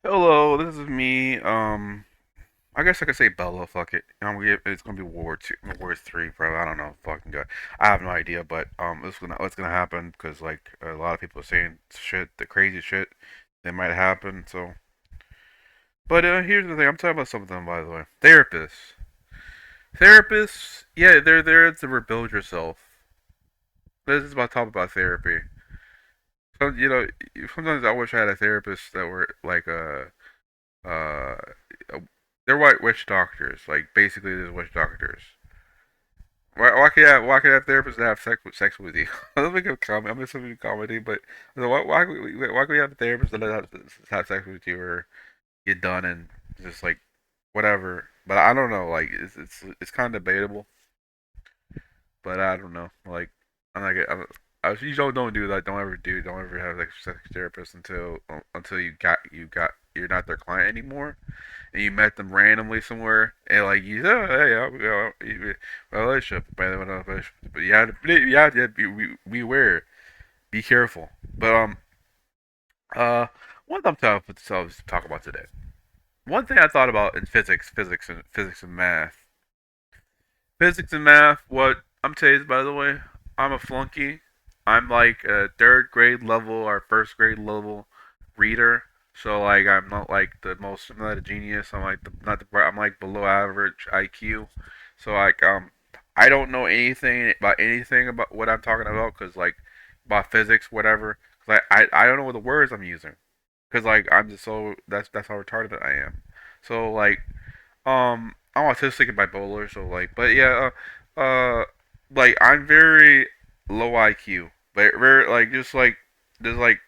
Hello, this is me. I guess I could say Bella. Fuck it. It's gonna be War 3, bro. I don't know. Fucking god, I have no idea. But what's gonna happen? Because like a lot of people are saying shit, the crazy shit that might happen. So, but here's the thing. I'm talking about something, by the way. Therapists. Yeah, they're there to rebuild yourself. This is about talk about therapy. So sometimes I wish I had a therapist that were like uh, they're white witch doctors. Like basically, they're witch doctors. Why can I have therapists that have sex with you? I don't think of comedy. I'm just something comedy, but why can we have therapists that have sex with you or get done and just like whatever? But I don't know. Like it's kind of debatable. But I don't know. Like I'm like I you don't do that. Don't ever have like sex therapist until you're not their client anymore and you met them randomly somewhere, and like you said, oh, hey, relationship, but yeah, beware, be careful. But uh, one thing I'm talking to talk about today. One thing I thought about in physics and math, What I'm telling you, by the way, I'm a flunky. I'm like a third grade level or first grade level reader. So like I'm not like I'm not a genius. I'm like not the I'm like below average IQ. So like I don't know anything about what I'm talking about because like about physics whatever. Cause I don't know what the words I'm using. Cause like I'm just so that's how retarded I am. So like I'm autistic and bipolar, so like, but yeah, like I'm very low IQ, but very like just like just like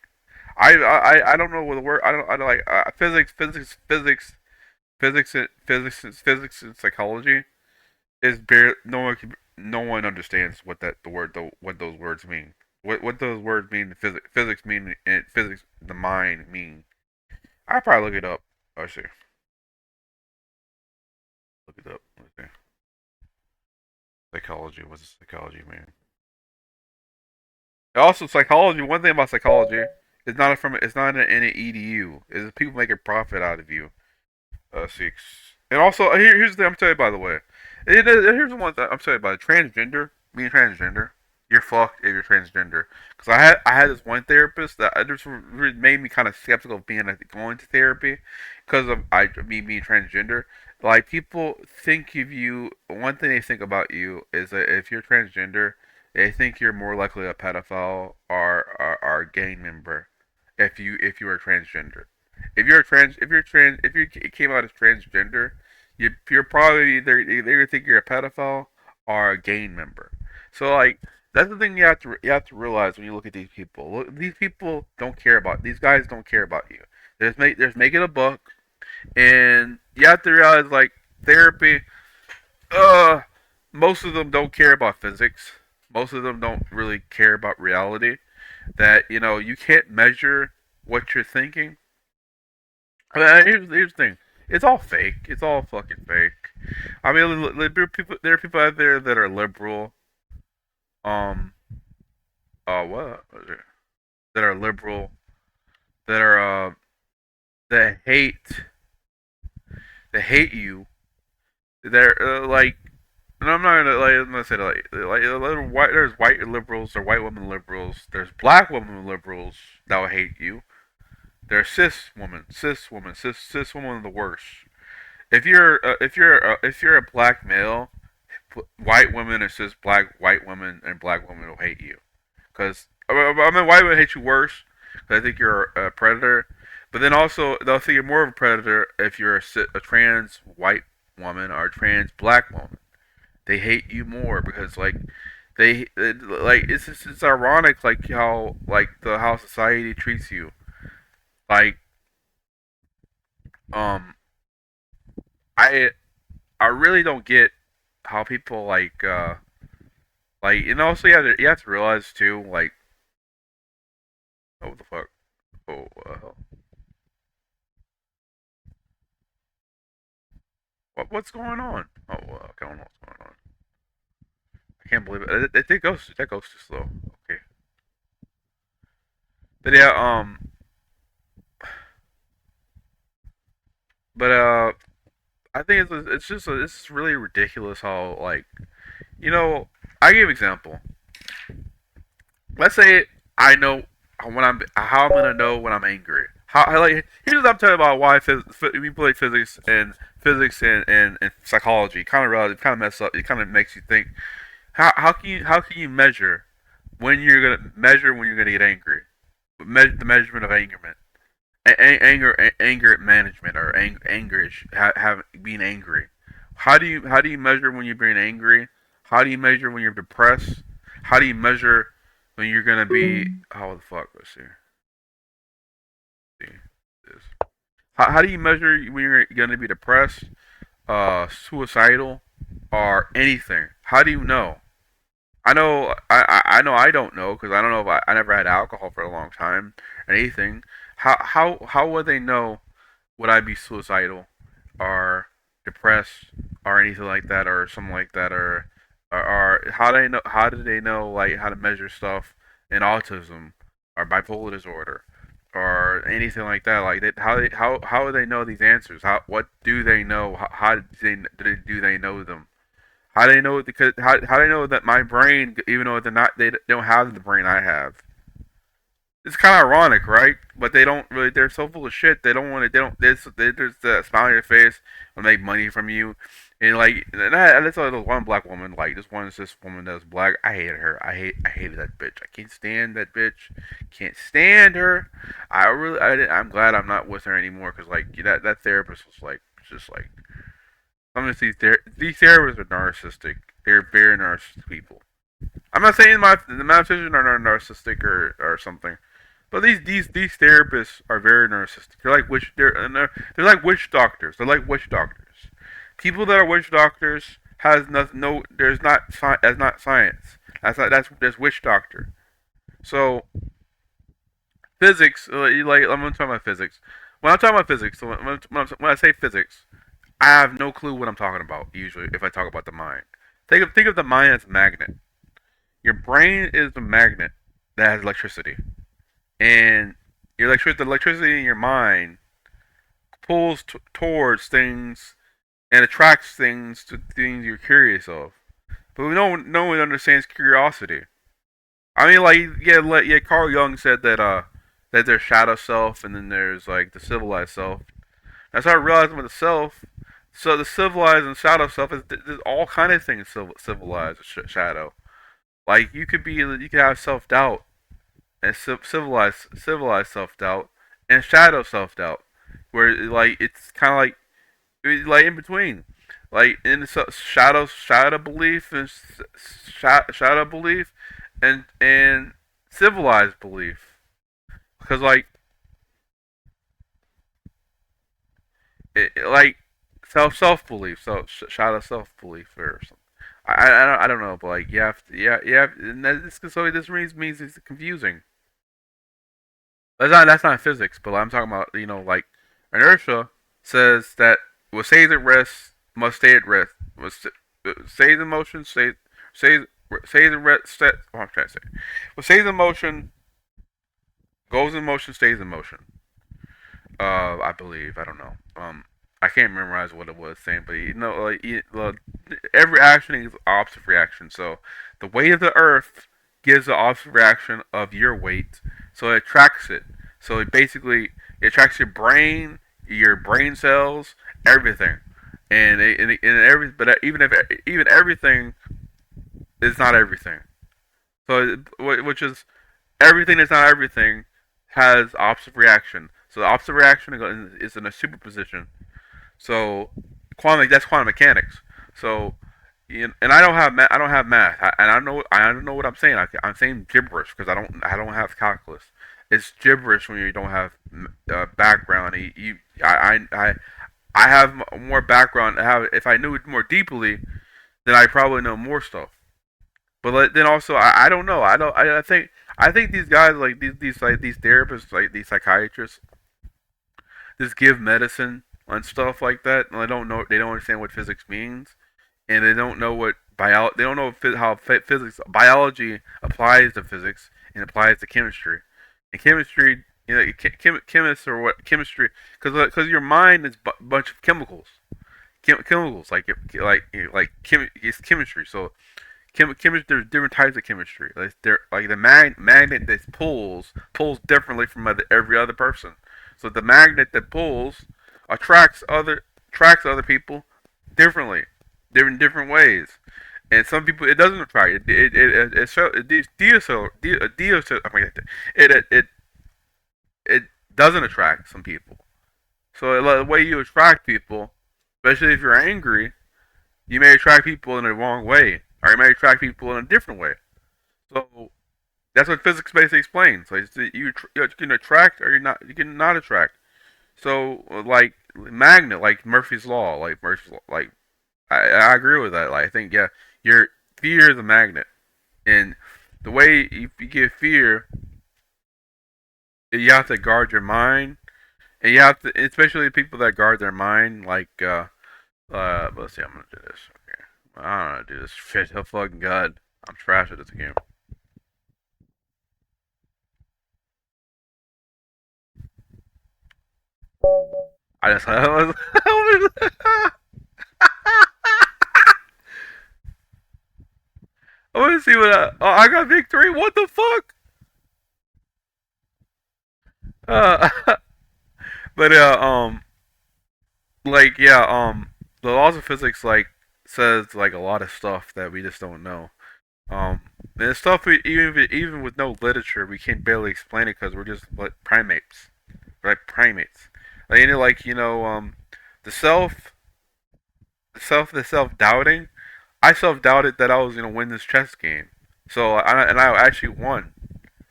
I don't know what the word I don't like physics and psychology is bare no one understands what those words mean. What those words mean in physics mean in physics the mind mean. I probably look it up. Oh shit, look it up. Okay. Psychology. What's psychology mean? Also, psychology. One thing about psychology, it's not in an EDU. Is people making profit out of you. Six. And also, here's the thing I'm telling you. By the way, here's the one that I'm telling you about transgender. Being transgender, you're fucked if you're transgender. Because I had this one therapist that just made me kind of skeptical of being going to therapy because of me being transgender. Like people think of you. One thing they think about you is that if you're transgender, they think you're more likely a pedophile or a gang member if you are transgender. If you came out as transgender, you're probably they think you're a pedophile or a gang member. So like that's the thing you have to realize when you look at these people. These people don't care about these guys don't care about you. There's making a buck, and you have to realize like therapy. Uh, most of them don't care about physics. Most of them don't really care about reality. That you can't measure what you're thinking. Here's the thing. It's all fake. It's all fucking fake. I mean, there are people out there that are liberal. Um. What? That are liberal. That are that hate. That hate you. They're like. And I'm gonna say there's white liberals. Or white women liberals. There's black women liberals that will hate you. There's cis woman are the worst. If you're a black male, white women are just white women and black women will hate you. Because I mean, white women hate you worse. Cause I think you're a predator. But then also they'll think you're more of a predator if you're a trans white woman or a trans black woman. They hate you more because like like it's ironic like how society treats you. Like um I I really don't get how people so you have to realize too oh what the fuck oh what's going on okay I don't know what's going on. I can't believe that goes too slow. Okay, but yeah But I think it's really ridiculous how like you know I give an example. Let's say I know when I'm how I'm gonna know when I'm angry. How like here's what I'm talking about why we play physics and psychology kind of relative kind of mess up. It kind of makes you think how can you measure when you're gonna get angry? The measurement of angerment, anger management or anger being angry. How do you measure when you're being angry? How do you measure when you're depressed? How do you measure when you're gonna be how the fuck? Let's see this. How do you measure when you're gonna be depressed, suicidal, or anything? How do you know? I know I don't know because I don't know if I never had alcohol for a long time or anything. How would they know would I be suicidal or depressed or anything like that or something like that or how do they know like how to measure stuff in autism or bipolar disorder or anything like that like how do they know these answers what do they know how do they know them how do they know because how do they know that my brain even though they don't have the brain I have it's kind of ironic, right? But they don't really. They're so full of shit. They don't want to. They don't. There's the smile on your face when they make money from you, and like that's like one black woman. Like this woman that's black. I hate her. I hated that bitch. I can't stand that bitch. Can't stand her. I'm glad I'm not with her anymore because like that therapist was like just like some of these therapists are narcissistic. They're very narcissistic people. I'm not saying the mathematicians are narcissistic or something. But these therapists are very narcissistic. They're like witch doctors. They're like witch doctors. People that are witch doctors has no there's not that's not science. That's witch doctor. So physics like I'm gonna talk about physics. When I'm talking about physics, so when I say physics, I have no clue what I'm talking about. Usually, if I talk about the mind, think of the mind as a magnet. Your brain is the magnet that has electricity, and the electricity in your mind pulls towards things and attracts things to things you're curious of. But no one understands curiosity. I mean, like yeah. Carl Jung said that there's shadow self and then there's like the civilized self. That's how I realized with the self. So the civilized and shadow self is there's all kind of things civilized shadow. Like you could have self doubt and civilized self doubt and shadow self doubt, where like it's kind of like in between, like in the shadow belief and shadow belief and civilized belief, because like like self belief, shadow self belief or something. I don't know, but like you have to, yeah, and this means it's confusing. That's not physics, but I'm talking about like inertia says that what stays at rest must stay at rest. Stays in motion stays stays in rest. What I'm trying to say. What stays in motion goes in motion stays in motion. I believe I don't know. I can't memorize what it was saying, but every action is opposite reaction. So the weight of the Earth gives the opposite reaction of your weight, so it attracts it. So it attracts your brain cells, everything, and every but even everything is not everything. So which is everything that's not everything has opposite reaction. So the opposite reaction is in a superposition. So that's quantum mechanics. So and I don't have math, and I don't know what I'm saying. I'm saying gibberish because I don't have calculus. It's gibberish when you don't have background. I have more background. If I knew it more deeply, then I probably know more stuff. But then also I don't know. I think these guys like these therapists like these psychiatrists just give medicine and stuff like that. And they don't understand what physics means, and they don't know they don't know how physics biology applies to physics and applies to chemistry. And chemistry chemists or what chemistry, because your mind is a bunch of chemicals, chemicals it's chemistry. So chemistry, there's different types of chemistry. Like there, like the magnet that pulls differently from every other person. So the magnet that pulls attracts other people differently, different ways. And some people it doesn't attract. It doesn't attract some people. So the way you attract people, especially if you're angry, you may attract people in the wrong way, or you may attract people in a different way. So that's what physics basically explains. Like you can attract or you can not attract. So like magnet, like Murphy's law, like I agree with that. Like I think yeah, your fear is a magnet, and the way you get fear, you have to guard your mind, and you have to, especially people that guard their mind, like let's see, I'm gonna do this. Okay, I don't know how to do this. Shit, oh fucking god, I'm trash at this game. I just I was, I want to see what I got victory. What the fuck? Uh, but like yeah, the laws of physics like says like a lot of stuff that we just don't know. And it's stuff we even with no literature we can barely explain it because we're just like primates, right? Primates. Like, the the self doubting. I self doubted that I was gonna win this chess game. So I actually won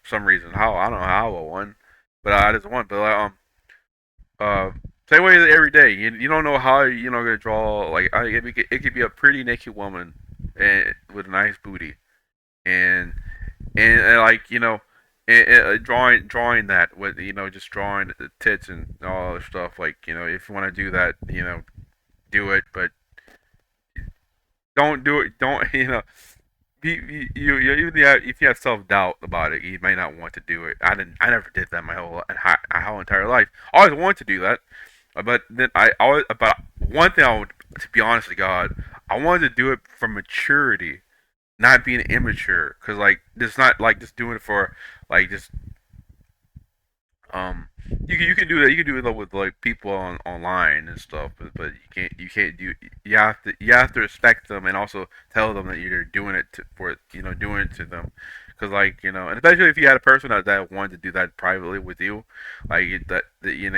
for some reason. How I don't know how I won, but I just won. But uh, same way every day. You don't know how gonna draw. Like it could be a pretty naked woman with a nice booty, and and like drawing that with just drawing the tits and all other stuff. Like if you want to do that, do it, but don't do it. Don't even if you have self doubt about it, you may not want to do it. I didn't. I never did that my whole entire life. I always wanted to do that, but then I always. But one thing I would, to be honest with God, I wanted to do it for maturity, not being immature. Cause like it's not like just doing it for like just um. You can do that. You can do it with like people online and stuff, but you can't do. You have to respect them and also tell them that you're doing it for doing it to them, because like and especially if you had a person that wanted to do that privately with you, like that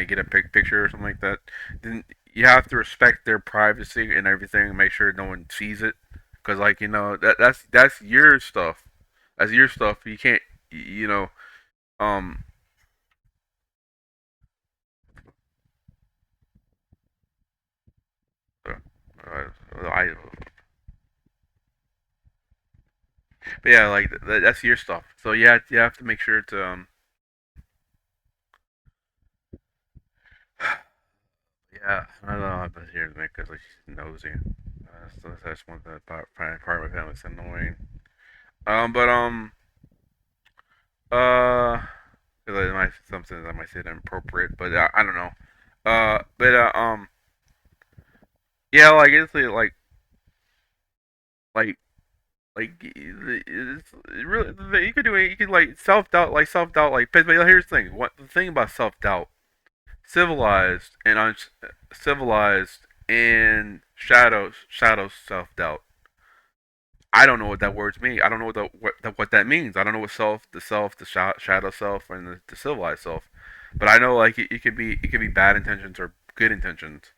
get a picture or something like that, then you have to respect their privacy and everything and make sure no one sees it, because like that's your stuff, that's your stuff. You can't um I but yeah, like that's your stuff. So you have to make sure to yeah, I don't know. I'm not here to make because like she's nosy. So that's one of the part of my family. It's annoying. But uh, 'cause it might something I might say inappropriate, but I don't know. But yeah, like it's like it's really you could do it. You could like self doubt, But here's the thing. What the thing about self doubt? Civilized and uncivilized and shadow self doubt. I don't know what that words mean. I don't know what that means. I don't know what the shadow self, and the civilized self. But I know like it could be bad intentions or good intentions.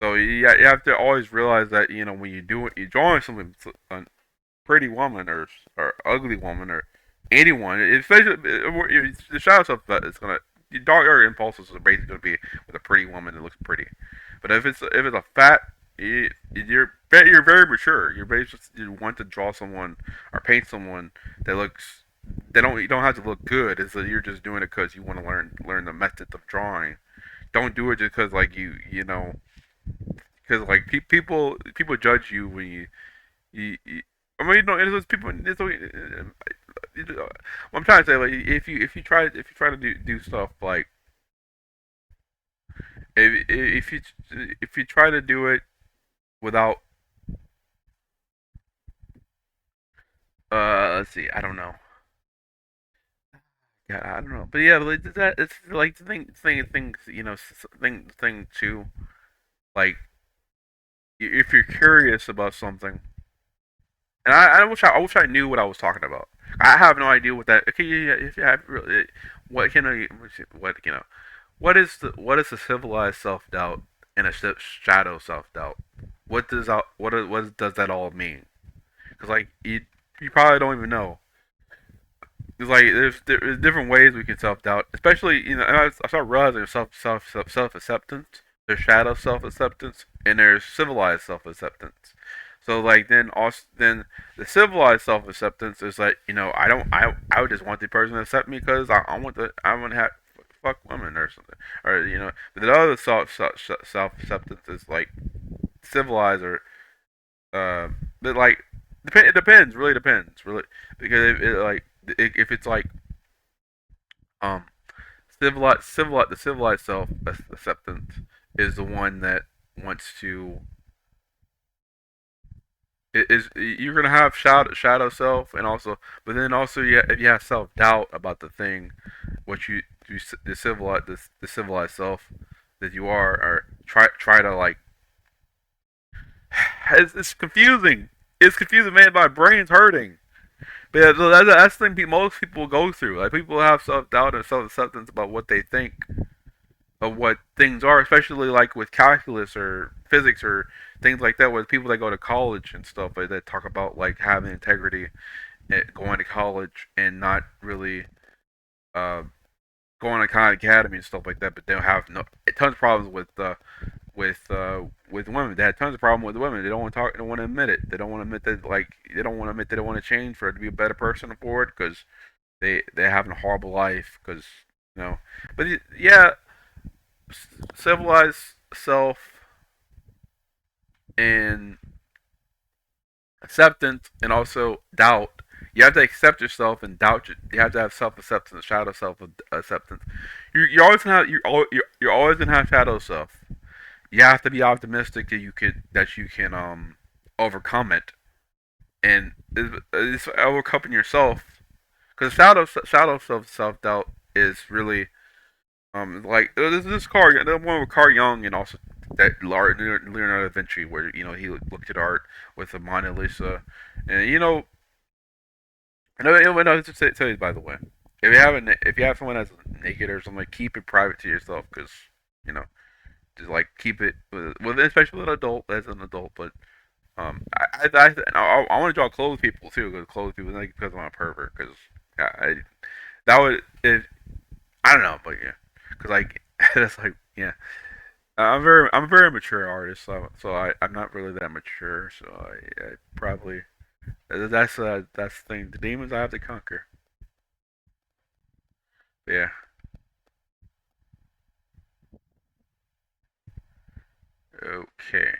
So you have to always realize that when you do it, you're drawing something a pretty woman or ugly woman or anyone, especially the shadow self that is gonna your dark your impulses are basically gonna be with a pretty woman that looks pretty. But if it's a fat, you're very mature. You're basically you want to draw someone or paint someone that looks. They don't. You don't have to look good. It's that you're just doing it because you want to learn the method of drawing. Don't do it just because like because like people judge you when you I mean, it's people. what I'm trying to say, like, if you try to do stuff like if you try to do it without let's see, I don't know. Yeah, I don't know, but yeah, like that it's like the things thing too. Like if you're curious about something, and I wish I knew what I was talking about. I have no idea what that. Okay, yeah, if you have really, what can I, what what is the civilized self doubt and a shadow self doubt? What does that all mean? Because like you probably don't even know. It's like there's different ways we can self doubt, especially And I saw realizing self acceptance, there's shadow self acceptance, and there's civilized self acceptance. So like then the civilized self acceptance is like I would just want the person to accept me because I want to have fuck women or something or but the other self acceptance is like civilized or uh but like it depends, really depends, really, because if it's like um the civilized self acceptance is the one that wants to you're gonna have shadow self, and also but then also if you have self doubt about the thing what the civilized self that you are, or try to like it's confusing. It's confusing, man. My brain's hurting. But yeah, so that's the thing most people go through. Like people have self doubt and self acceptance about what they think of what things are, especially like with calculus or physics or things like that. With people that go to college and stuff like that talk about like having integrity at going to college and not really uh, going to Khan Academy and stuff like that, but they'll have tons of problems with women. They had tons of problem with women. They don't want to talk. They don't want to admit it. They don't want to admit that they don't want to admit that they want to change for it to be a better person for it because they're having a horrible life because you know. But yeah, civilized self and acceptance and also doubt. You have to accept yourself and doubt. You have to have self acceptance, shadow self acceptance. You're always gonna have you're always gonna have shadow self. You have to be optimistic that you can overcome it, and it's overcoming yourself because shadow self doubt is really like this Carl the one with Carl Jung, and also that Leonardo da Vinci where he looked at art with the Mona Lisa, and no, just tell you by the way, if you have someone that's naked or something, like, keep it private to yourself because you know just like keep it especially with an adult as an adult. But I want to draw clothes people too, because clothes people like because I'm a pervert. Because that would if I don't know, but yeah, because like that's like yeah. I'm a very mature artist, so I'm not really that mature. So I probably that's the thing. The demons I have to conquer. But yeah. Okay.